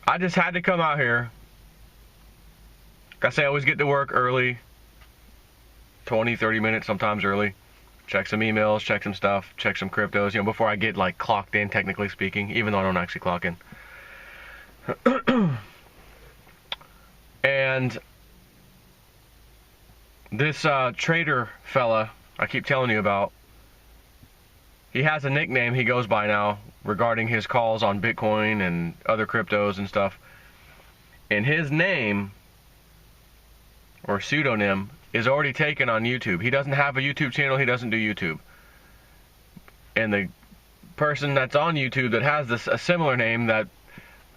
I just had to come out here. Like I say, I always get to work early, 20, 30 minutes, sometimes early. Check some emails, check some stuff, check some cryptos, before I get like clocked in, technically speaking, even though I don't actually clock in. And this trader fella I keep telling you about, he has a nickname he goes by now regarding his calls on Bitcoin and other cryptos and stuff. And his name, or pseudonym, is already taken on YouTube. He doesn't have a YouTube channel. He doesn't do YouTube. And the person that's on YouTube that has a similar name that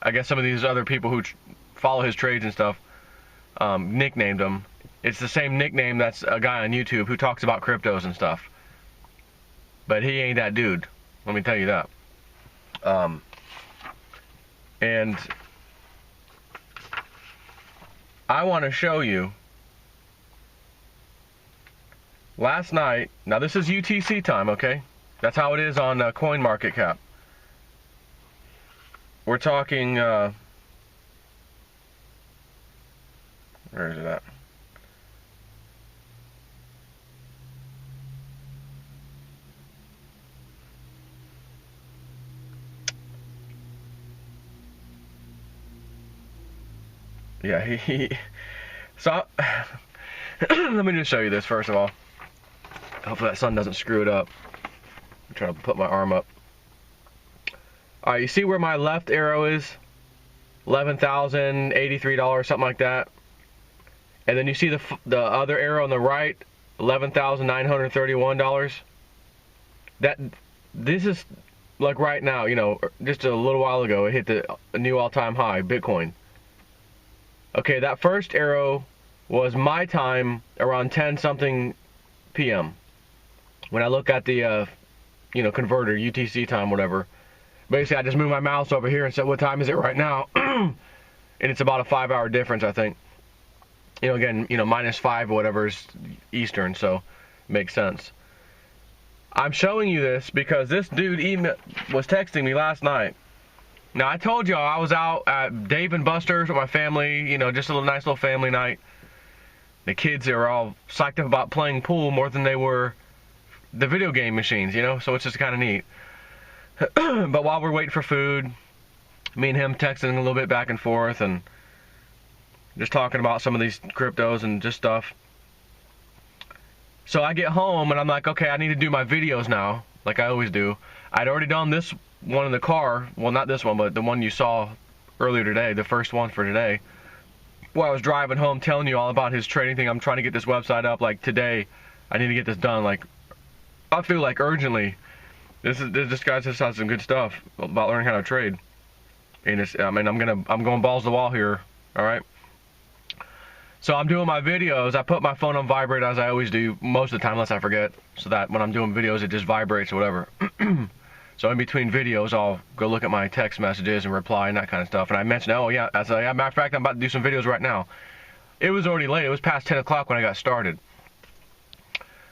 I guess some of these other people who follow his trades and stuff nicknamed him. It's the same nickname that's a guy on YouTube who talks about cryptos and stuff. But he ain't that dude. Let me tell you that. And I want to show you. Last night, now this is UTC time, okay? That's how it is on CoinMarketCap. We're talking, where is it at? Yeah, so, let me just show you this first of all. Hopefully that sun doesn't screw it up. I'm trying to put my arm up. Alright, you see where my left arrow is? $11,083, something like that. And then you see the other arrow on the right, $11,931. This is like right now, just a little while ago, it hit the new all-time high, Bitcoin. Okay, that first arrow was my time around 10-something p.m. When I look at the, converter, UTC time, whatever. Basically, I just moved my mouse over here and said, what time is it right now? And it's about a 5-hour difference, I think. Again, -5 or whatever is Eastern, so makes sense. I'm showing you this because this dude was texting me last night. Now, I told y'all I was out at Dave and Buster's with my family, just a nice little family night. The kids, they were all psyched up about playing pool more than they were the video game machines, so it's just kind of neat. But while we're waiting for food, me and him texting a little bit back and forth and just talking about some of these cryptos and just stuff. So I get home and I'm like, okay, I need to do my videos now, like I always do. I'd already done this one in the car. Well, not this one, but the one you saw earlier today, the first one for today. While I was driving home telling you all about his trading thing. I'm trying to get this website up like today. I need to get this done like, I feel like urgently. This guy just has some good stuff about learning how to trade. And I'm going balls to the wall here, all right? So I'm doing my videos. I put my phone on vibrate as I always do most of the time, unless I forget, so that when I'm doing videos, it just vibrates or whatever. So in between videos, I'll go look at my text messages and reply and that kind of stuff. And I mentioned, oh yeah, as a matter of fact, I'm about to do some videos right now. It was already late. It was past 10 o'clock when I got started.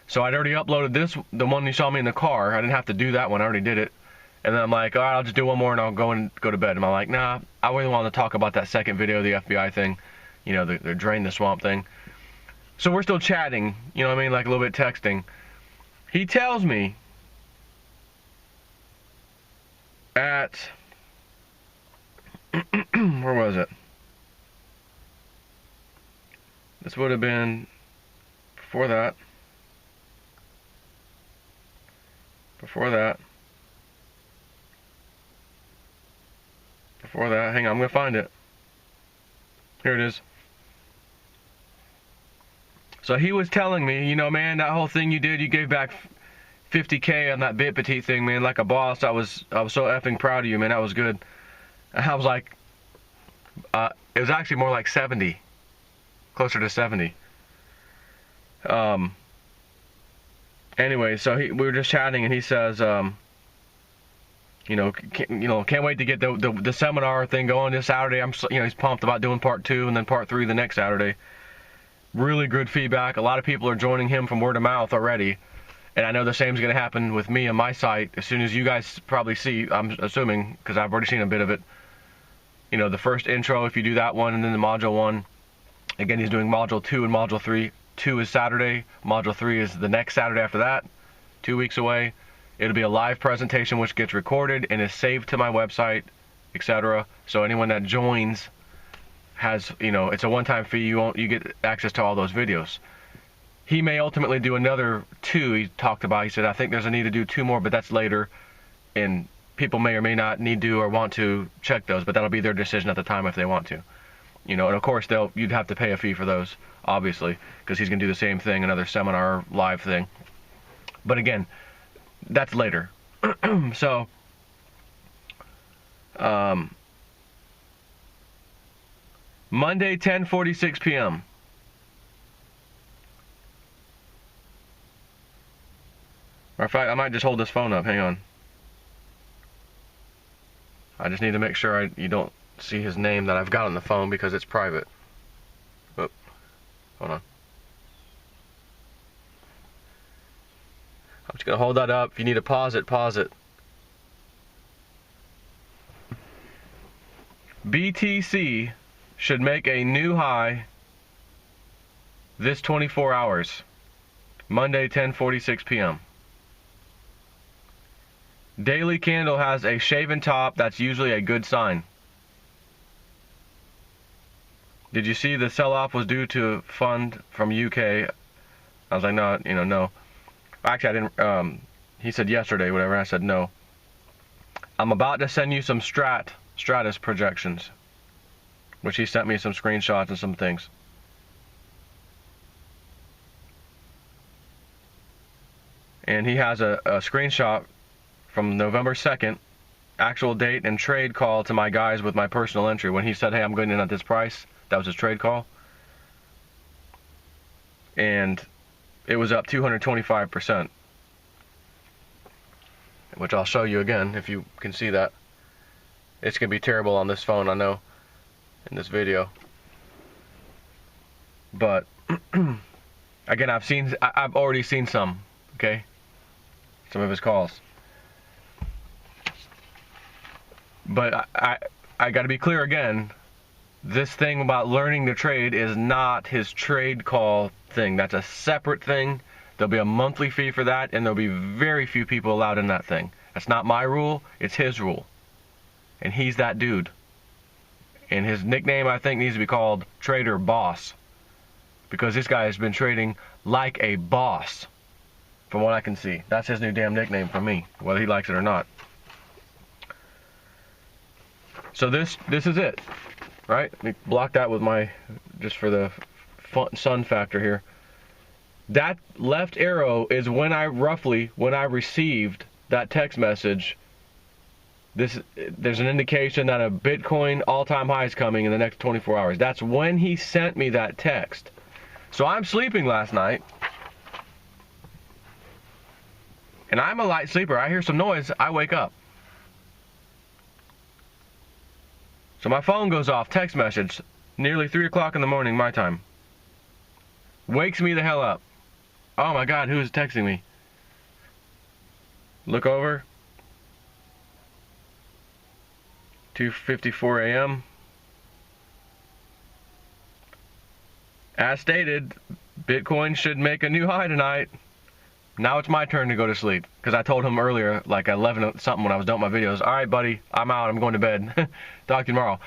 So I'd already uploaded this, the one you saw me in the car. I didn't have to do that one. I already did it. And then I'm like, all right, I'll just do one more and I'll go to bed. And I'm like, nah, I really want to talk about that second video, the FBI thing, the drain the swamp thing. So we're still chatting, like a little bit texting. He tells me at, where was it? This would have been before that. Before that. Hang on, I'm going to find it. Here it is. So he was telling me, man, that whole thing you did, you gave back 50K on that Bit Petite thing, man, like a boss. I was so effing proud of you, man. That was good. I was like, it was actually more like 70. Closer to 70. Anyway, so we were just chatting, and he says, can't wait to get the seminar thing going this Saturday. He's pumped about doing part 2 and then part 3 the next Saturday. Really good feedback. A lot of people are joining him from word of mouth already, and I know the same is going to happen with me and my site as soon as you guys probably see. I'm assuming because I've already seen a bit of it. you know, the first intro, if you do that one, and then the module 1. Again, he's doing module 2 and module 3. 2 is Saturday. Module 3 is the next Saturday after that, 2 weeks away. It'll be a live presentation which gets recorded and is saved to my website, etc. So anyone that joins has, you know, it's a one-time fee. You get access to all those videos. He may ultimately do another 2. He talked about. He said, I think there's a need to do 2 more, but that's later, and people may or may not need to or want to check those, but that'll be their decision at the time if they want to. You know, and of course you'd have to pay a fee for those, obviously, because he's gonna do the same thing, another seminar live thing. But again, that's later. So, Monday, 10:46 p.m. Matter of fact, I might just hold this phone up. Hang on. I just need to make sure you don't see his name that I've got on the phone because it's private. Oh, hold on. I'm just going to hold that up. If you need to pause it, pause it. BTC should make a new high this 24 hours. Monday, 10:46 p.m. Daily candle has a shaven top. That's usually a good sign. Did you see the sell-off was due to fund from UK? I was like, no, you know, no. Actually, I didn't. He said yesterday, whatever. And I said no. I'm about to send you some Stratus projections, which he sent me some screenshots and some things. And he has a screenshot from November 2nd, actual date and trade call to my guys with my personal entry. When he said, hey, I'm going in at this price, that was his trade call. And it was up 225%, which I'll show you again if you can see that. It's going to be terrible on this phone, I know, in this video. But, again, I've already seen some, okay? Some of his calls. But I got to be clear again, this thing about learning the trade is not his trade call thing. That's a separate thing. There'll be a monthly fee for that, and there'll be very few people allowed in that thing. That's not my rule, it's his rule. And he's that dude. And his nickname, I think, needs to be called Trader Boss. Because this guy has been trading like a boss, from what I can see. That's his new damn nickname from me, whether he likes it or not. So this is it, right? Let me block that with my, just for the sun factor here. That left arrow is when I received that text message. There's an indication that a Bitcoin all-time high is coming in the next 24 hours. That's when he sent me that text. So I'm sleeping last night, and I'm a light sleeper. I hear some noise, I wake up. So my phone goes off, text message, nearly 3 o'clock in the morning, my time. Wakes me the hell up. Oh my God, who is texting me? Look over. 2:54 a.m. As stated, Bitcoin should make a new high tonight. Now it's my turn to go to sleep. Because I told him earlier, like at 11 something when I was done with my videos, all right, buddy, I'm out, I'm going to bed. Talk to you tomorrow.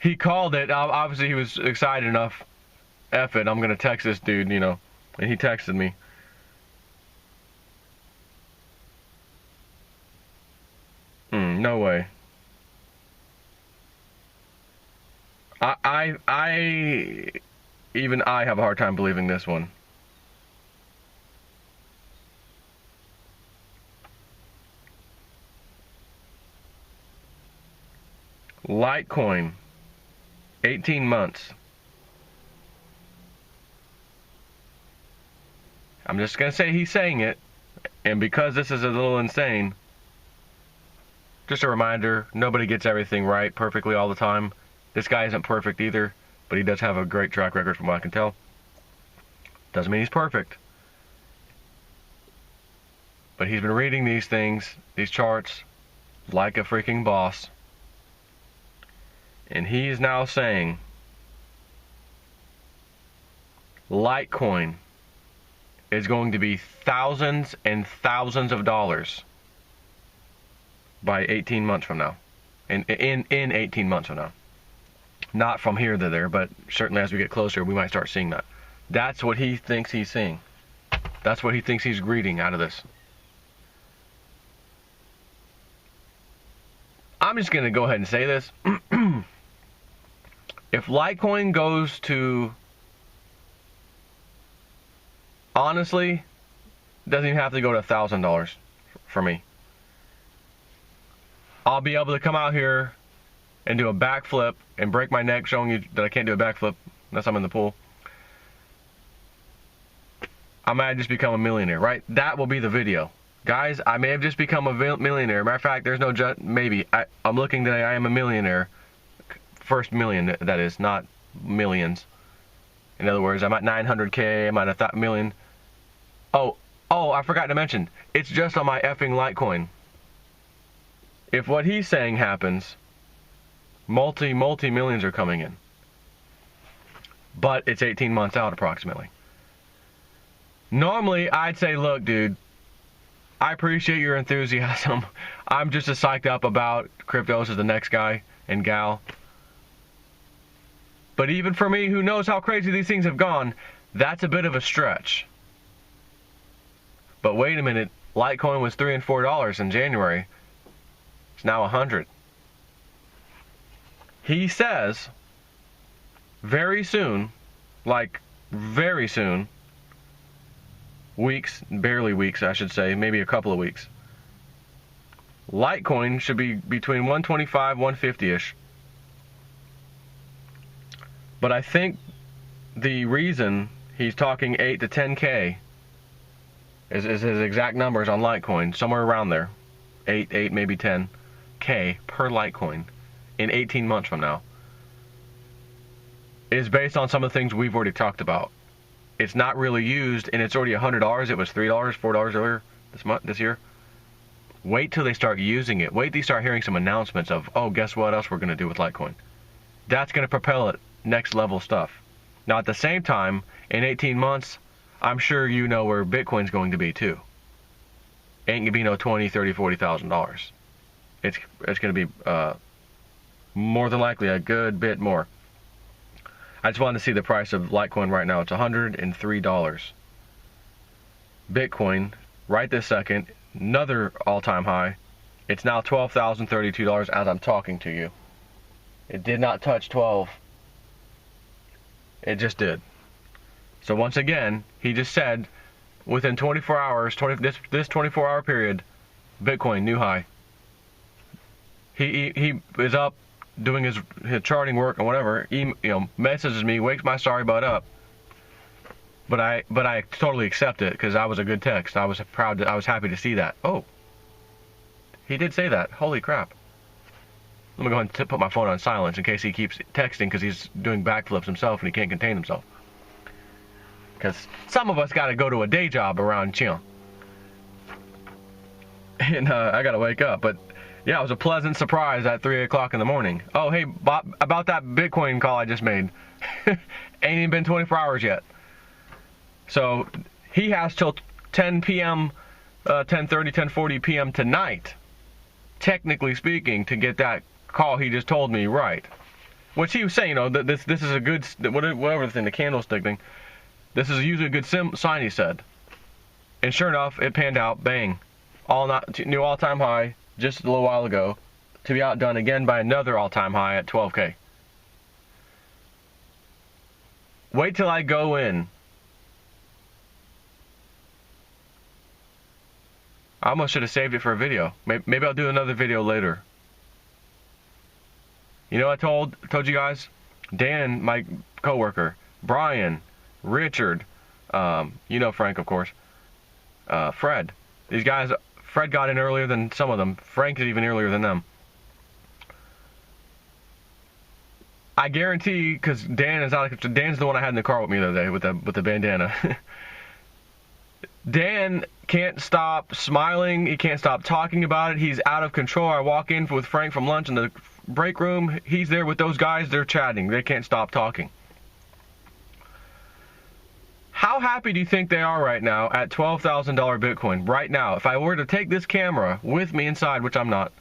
He called it. Obviously, he was excited enough. F it, I'm going to text this dude, you know. And he texted me. No way. Even I have a hard time believing this one. Litecoin, 18 months. I'm just going to say he's saying it, and because this is a little insane, just a reminder, nobody gets everything right perfectly all the time. This guy isn't perfect either, but he does have a great track record from what I can tell. Doesn't mean he's perfect. But he's been reading these things, these charts, like a freaking boss. And he is now saying Litecoin is going to be thousands and thousands of dollars by 18 months from now. In 18 months from now. Not from here to there, but certainly as we get closer, we might start seeing that. That's what he thinks he's seeing. That's what he thinks he's reading out of this. I'm just going to go ahead and say this. If Litecoin goes to, honestly, doesn't even have to go to $1,000 for me. I'll be able to come out here and do a backflip and break my neck, showing you that I can't do a backflip unless I'm in the pool. I might just become a millionaire, right? That will be the video. Guys, I may have just become a millionaire. Matter of fact, there's no maybe. I'm looking today, I am a millionaire. First million, that is, not millions. In other words, I'm at 900K, I'm at $1 million. Oh, I forgot to mention, it's just on my effing Litecoin. If what he's saying happens, multi-millions are coming in. But it's 18 months out approximately. Normally, I'd say, look, dude, I appreciate your enthusiasm. I'm just as psyched up about cryptos as the next guy and gal. But even for me, who knows how crazy these things have gone, that's a bit of a stretch. But wait a minute, Litecoin was $3 and $4 in January. It's now 100. He says, very soon, like very soon, weeks, barely weeks, I should say, maybe a couple of weeks, Litecoin should be between 125, 150-ish. But I think the reason he's talking 8 to 10K is his exact numbers on Litecoin, somewhere around there. 8, maybe 10K per Litecoin in 18 months from now, is based on some of the things we've already talked about. It's not really used, and it's already $100. It was $3, $4 earlier this year. Wait till they start using it. Wait till you start hearing some announcements of, oh, guess what else we're going to do with Litecoin. That's going to propel it next level stuff. Now at the same time, in 18 months, I'm sure you know where Bitcoin's going to be too. Ain't gonna be no $20,000, $30,000, $40,000. It's going to be more than likely a good bit more. I just wanted to see the price of Litecoin right now. It's $103. Bitcoin, right this second, another all-time high. It's now $12,032 as I'm talking to you. It did not touch 12. It just did. So once again, he just said, within 24 hours, this 24-hour period, Bitcoin, new high. He is up doing his charting work and whatever. He messages me, wakes my sorry butt up. But I totally accept it because that was a good text. I was happy to see that. Oh, he did say that. Holy crap. Let me go ahead and put my phone on silence in case he keeps texting because he's doing backflips himself and he can't contain himself. Because some of us got to go to a day job around chill. And I got to wake up. But yeah, it was a pleasant surprise at 3 o'clock in the morning. Oh, hey, Bob, about that Bitcoin call I just made. Ain't even been 24 hours yet. So he has till 10 p.m., 10:30, 10:40 p.m. tonight, technically speaking, to get that call he just told me right. Which he was saying, this is a good, whatever the thing, the candlestick thing, this is usually a good sign, he said. And sure enough, it panned out, bang. New all-time high just a little while ago, to be outdone again by another all-time high at 12K. Wait till I go in. I almost should have saved it for a video. Maybe I'll do another video later. You know, I told you guys, Dan, my coworker, Brian, Richard, Frank, of course, Fred. These guys, Fred got in earlier than some of them. Frank is even earlier than them. I guarantee, because Dan's the one I had in the car with me the other day with the bandana. Dan can't stop smiling. He can't stop talking about it. He's out of control. I walk in with Frank from lunch in the break room. He's there with those guys. They're chatting. They can't stop talking. How happy do you think they are right now at $12,000 Bitcoin? Right now, if I were to take this camera with me inside, which I'm not,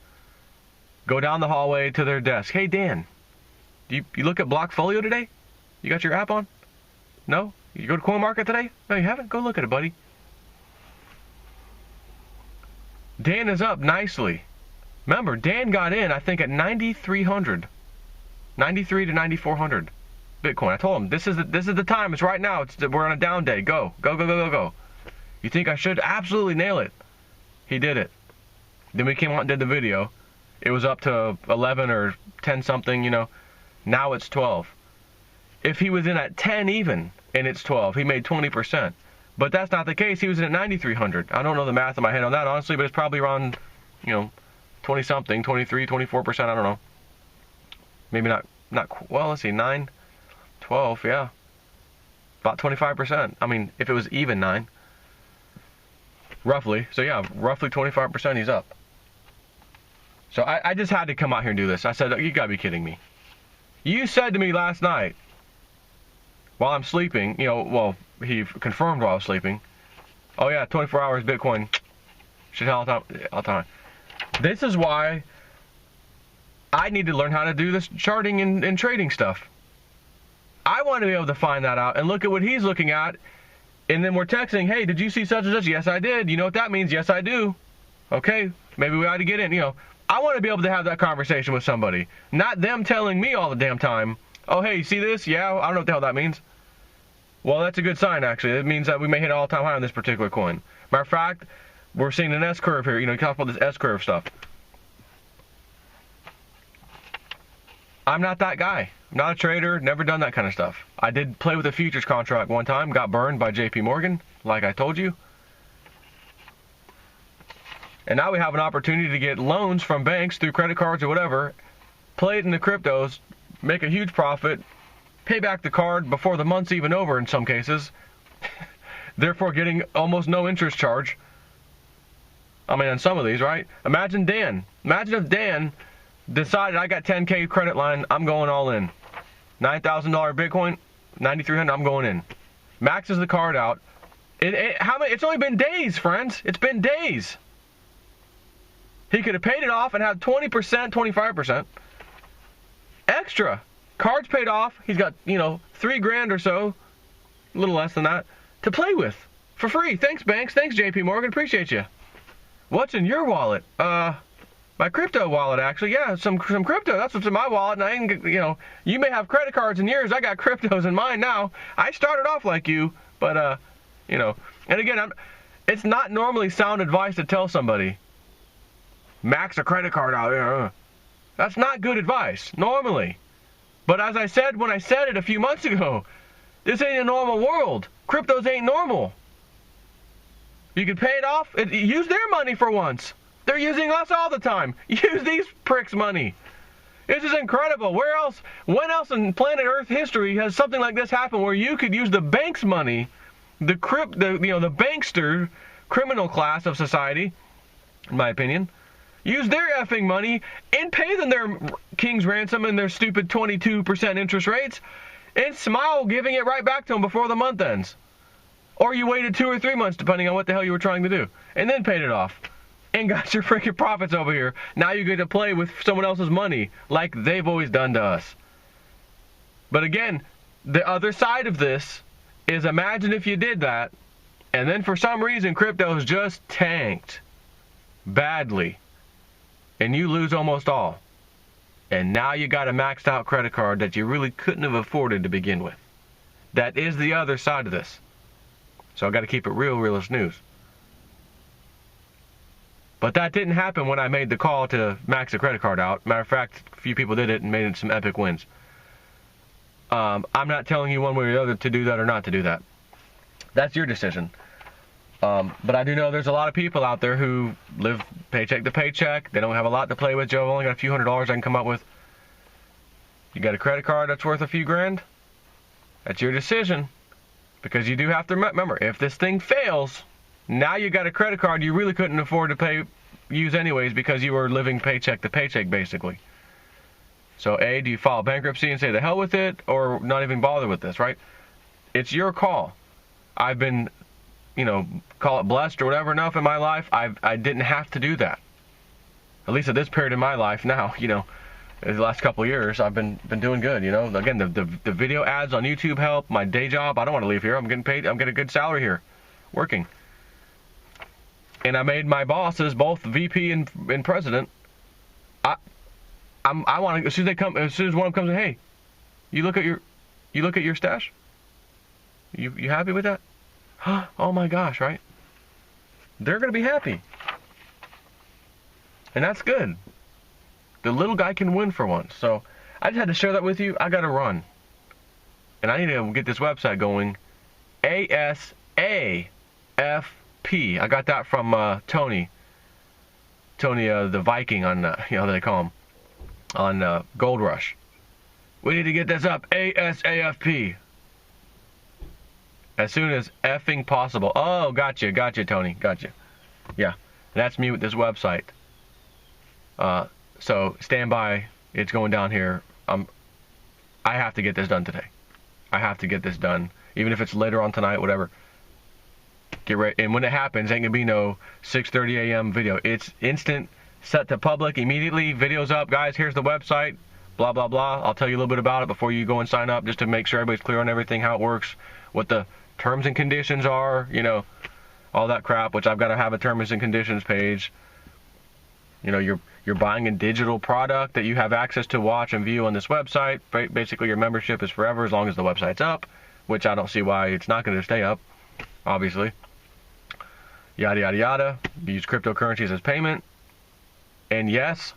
go down the hallway to their desk. Hey, Dan, you look at Blockfolio today? You got your app on? No? You go to CoinMarket today? No, you haven't? Go look at it, buddy. Dan is up nicely. Remember, Dan got in, I think, at 9,300. 93 to 9,400 Bitcoin. I told him, this is the time. It's right now. We're on a down day. Go. Go, go, go, go, go. You think I should? Absolutely nail it. He did it. Then we came out and did the video. It was up to 11 or 10 something, you know. Now it's 12. If he was in at 10 even, and it's 12, he made 20%. But that's not the case. He was in at 9,300. I don't know the math in my head on that, honestly, but it's probably around, 20-something, 23, 24%, I don't know. Maybe not, well, let's see, 9, 12, yeah. About 25%. I mean, if it was even 9. Roughly. So, yeah, roughly 25% he's up. So I just had to come out here and do this. I said, you gotta be kidding me. You said to me last night, while I'm sleeping, well, he confirmed while I was sleeping, oh yeah, 24 hours Bitcoin, shit all the time. This is why I need to learn how to do this charting and trading stuff. I want to be able to find that out and look at what he's looking at, and then we're texting, hey, did you see such and such? Yes, I did. You know what that means? Yes, I do. Okay, maybe we ought to get in, I want to be able to have that conversation with somebody, not them telling me all the damn time, oh, hey, you see this? Yeah, I don't know what the hell that means. Well, that's a good sign, actually. It means that we may hit an all-time high on this particular coin. Matter of fact, we're seeing an S-curve here. You talk about this S-curve stuff. I'm not that guy. I'm not a trader, never done that kind of stuff. I did play with a futures contract one time, got burned by JP Morgan, like I told you. And now we have an opportunity to get loans from banks through credit cards or whatever, play it in the cryptos, make a huge profit, pay back the card before the month's even over in some cases, therefore getting almost no interest charge. I mean, on some of these, right? Imagine if Dan decided, I got 10K credit line, I'm going all in. $9,000 Bitcoin, 9,300, I'm going in. Maxes the card out. It's only been days, friends. It's been days. He could have paid it off and had 20%, 25% extra. Card's paid off. He's got, $3,000 or so, a little less than that, to play with for free. Thanks, banks. Thanks, JP Morgan. Appreciate you. What's in your wallet? My crypto wallet, actually. Yeah, some crypto. That's what's in my wallet. And I ain't, you may have credit cards in yours. I got cryptos in mine now. I started off like you, but, and again, it's not normally sound advice to tell somebody, max a credit card out. That's not good advice, normally. But as I said when I said it a few months ago, this ain't a normal world. Cryptos ain't normal. You can pay it off. Use their money for once. They're using us all the time. Use these pricks' money. This is incredible. When else in planet Earth history has something like this happened where you could use the bank's money, the bankster criminal class of society, in my opinion, use their effing money and pay them their king's ransom and their stupid 22% interest rates and smile giving it right back to them before the month ends. Or you waited 2 or 3 months, depending on what the hell you were trying to do, and then paid it off and got your freaking profits over here. Now you get to play with someone else's money like they've always done to us. But again, the other side of this is, imagine if you did that and then for some reason crypto's just tanked badly and you lose almost all. And now you got a maxed out credit card that you really couldn't have afforded to begin with. That is the other side of this. So I got to keep it real, realist news. But that didn't happen when I made the call to max the credit card out. Matter of fact, a few people did it and made it some epic wins. I'm not telling you one way or the other to do that or not to do that. That's your decision. But I do know there's a lot of people out there who live paycheck to paycheck. They don't have a lot to play with. Joe, I've only got a few $100s I can come up with. You got a credit card that's worth a few grand? That's your decision. Because you do have to remember, if this thing fails, Now you got a credit card you really couldn't afford to use anyways because you were living paycheck to paycheck basically. So A, do you file bankruptcy and say the hell with it, or not even bother with this, right? It's your call. I've been, call it blessed or whatever enough in my life. I didn't have to do that. At least at this period in my life now, the last couple of years, I've been doing good, Again, the video ads on YouTube help. My day job, I don't want to leave here. I'm getting paid. I'm getting a good salary here, working. And I made my bosses both VP and president. I want to, as soon as one of them comes in, hey, you look at your stash. You happy with that? Oh my gosh, right? They're gonna be happy, and that's good. The little guy can win for once. So I just had to share that with you. I gotta run, and I need to get this website going. ASAFP. I got that from Tony, the Viking on they call him on Gold Rush. We need to get this up ASAFP. As soon as effing possible. Oh, gotcha, Tony, gotcha. Yeah, that's me with this website. So stand by. It's going down here. I have to get this done today. I have to get this done, even if it's later on tonight, whatever. Get ready. And when it happens, ain't gonna be no 6:30 a.m. video. It's instant, set to public immediately. Videos up, guys. Here's the website. Blah blah blah. I'll tell you a little bit about it before you go and sign up, just to make sure everybody's clear on everything, how it works, what the terms and conditions are, all that crap, which I've got to have a terms and conditions page. You're buying a digital product that you have access to watch and view on this website. Basically, your membership is forever as long as the website's up, which I don't see why it's not going to stay up, obviously. Yada, yada, yada. You use cryptocurrencies as payment. And yes,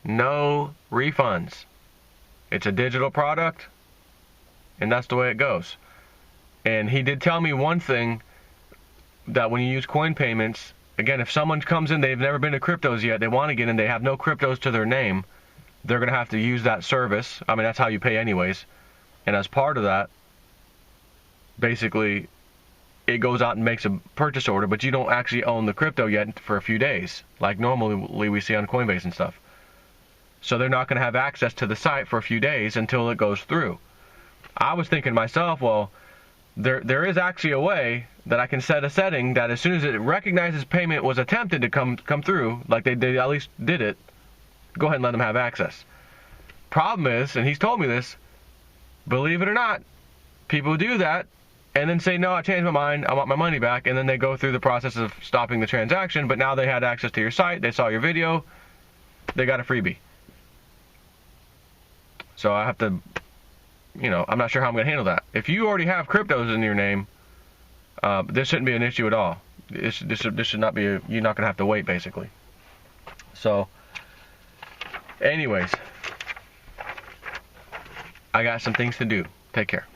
no refunds. It's a digital product, and that's the way it goes. And he did tell me one thing, that when you use coin payments, again, if someone comes in, they've never been to cryptos yet, they want to get in, they have no cryptos to their name, they're going to have to use that service. I mean, that's how you pay anyways. And as part of that, basically, it goes out and makes a purchase order, but you don't actually own the crypto yet for a few days, like normally we see on Coinbase and stuff. So they're not going to have access to the site for a few days until it goes through. I was thinking to myself, well, there is actually a way that I can set a setting that as soon as it recognizes payment was attempted to come through, like they at least did it, go ahead and let them have access. Problem is, and he's told me this, believe it or not, people do that and then say, no, I changed my mind, I want my money back, and then they go through the process of stopping the transaction, but now they had access to your site, they saw your video, they got a freebie. So I have to, I'm not sure how I'm going to handle that. If you already have cryptos in your name, this shouldn't be an issue at all. This should not be, you're not going to have to wait, basically. So, anyways, I got some things to do. Take care.